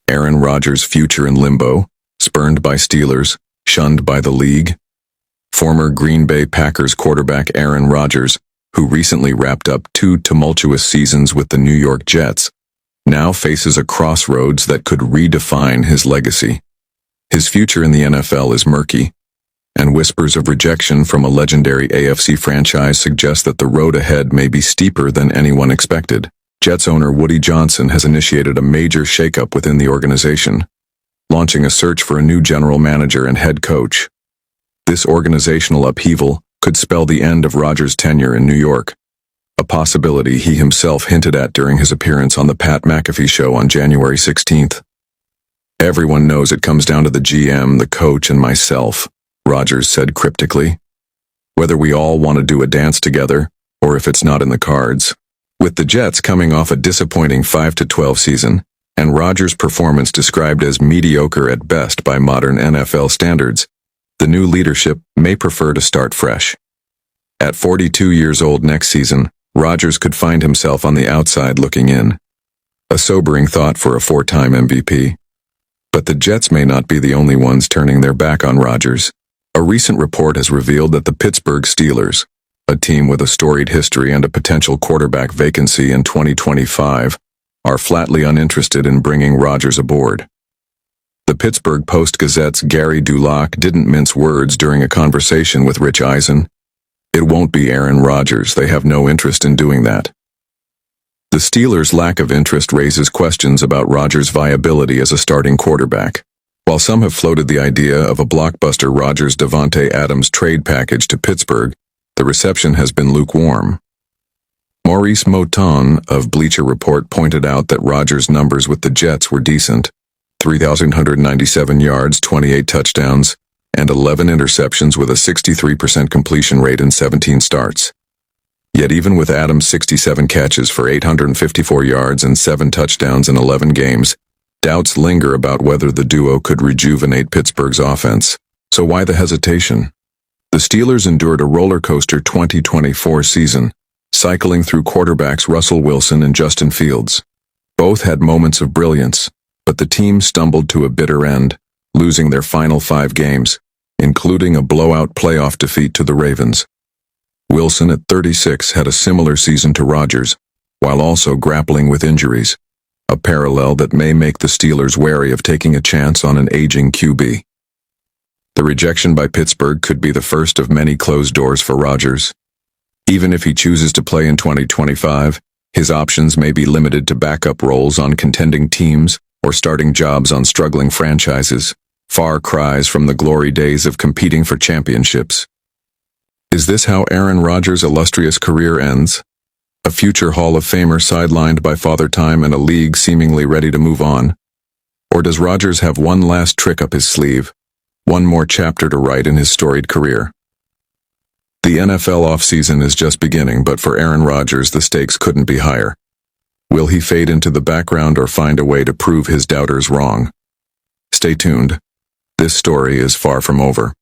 Aaron Rodgers' future in limbo, spurned by Steelers, shunned by the league. Former Green Bay Packers quarterback Aaron Rodgers, who recently wrapped up 2 tumultuous seasons with the New York Jets, now faces a crossroads that could redefine his legacy. His future in the NFL is murky, and whispers of rejection from a legendary AFC franchise suggest that the road ahead may be steeper than anyone expected. Jets owner Woody Johnson has initiated a major shakeup within the organization, launching a search for a new general manager and head coach. This organizational upheaval could spell the end of Rodgers' tenure in New York, a possibility he himself hinted at during his appearance on the Pat McAfee Show on January 16th. "Everyone knows it comes down to the GM, the coach, and myself," Rodgers said cryptically. "Whether we all want to do a dance together, or if it's not in the cards." With the Jets coming off a disappointing 5-12 season, and Rodgers' performance described as mediocre at best by modern NFL standards, the new leadership may prefer to start fresh. At 42 years old next season, Rodgers could find himself on the outside looking in. A sobering thought for a 4-time MVP. But the Jets may not be the only ones turning their back on Rodgers. A recent report has revealed that the Pittsburgh Steelers, a team with a storied history and a potential quarterback vacancy in 2025, are flatly uninterested in bringing Rodgers aboard. The Pittsburgh Post-Gazette's Gary Dulac didn't mince words during a conversation with Rich Eisen. "It won't be Aaron Rodgers. They have no interest in doing that." The Steelers' lack of interest raises questions about Rodgers' viability as a starting quarterback. While some have floated the idea of a blockbuster Rodgers-Davante Adams trade package to Pittsburgh, the reception has been lukewarm. Maurice Mouton of Bleacher Report pointed out that Rodgers' numbers with the Jets were decent: 3,197 yards, 28 touchdowns, and 11 interceptions with a 63% completion rate in 17 starts. Yet even with Adams' 67 catches for 854 yards and 7 touchdowns in 11 games, doubts linger about whether the duo could rejuvenate Pittsburgh's offense. So why the hesitation? The Steelers endured a roller coaster 2024 season, cycling through quarterbacks Russell Wilson and Justin Fields. Both had moments of brilliance, but the team stumbled to a bitter end, losing their final 5 games, including a blowout playoff defeat to the Ravens. Wilson at 36 had a similar season to Rodgers, while also grappling with injuries, a parallel that may make the Steelers wary of taking a chance on an aging QB. The rejection by Pittsburgh could be the first of many closed doors for Rodgers. Even if he chooses to play in 2025, his options may be limited to backup roles on contending teams or starting jobs on struggling franchises, far cries from the glory days of competing for championships. Is this how Aaron Rodgers' illustrious career ends? A future Hall of Famer sidelined by Father Time and a league seemingly ready to move on? Or does Rodgers have one last trick up his sleeve, one more chapter to write in his storied career? The NFL offseason is just beginning, but for Aaron Rodgers, the stakes couldn't be higher. Will he fade into the background or find a way to prove his doubters wrong? Stay tuned. This story is far from over.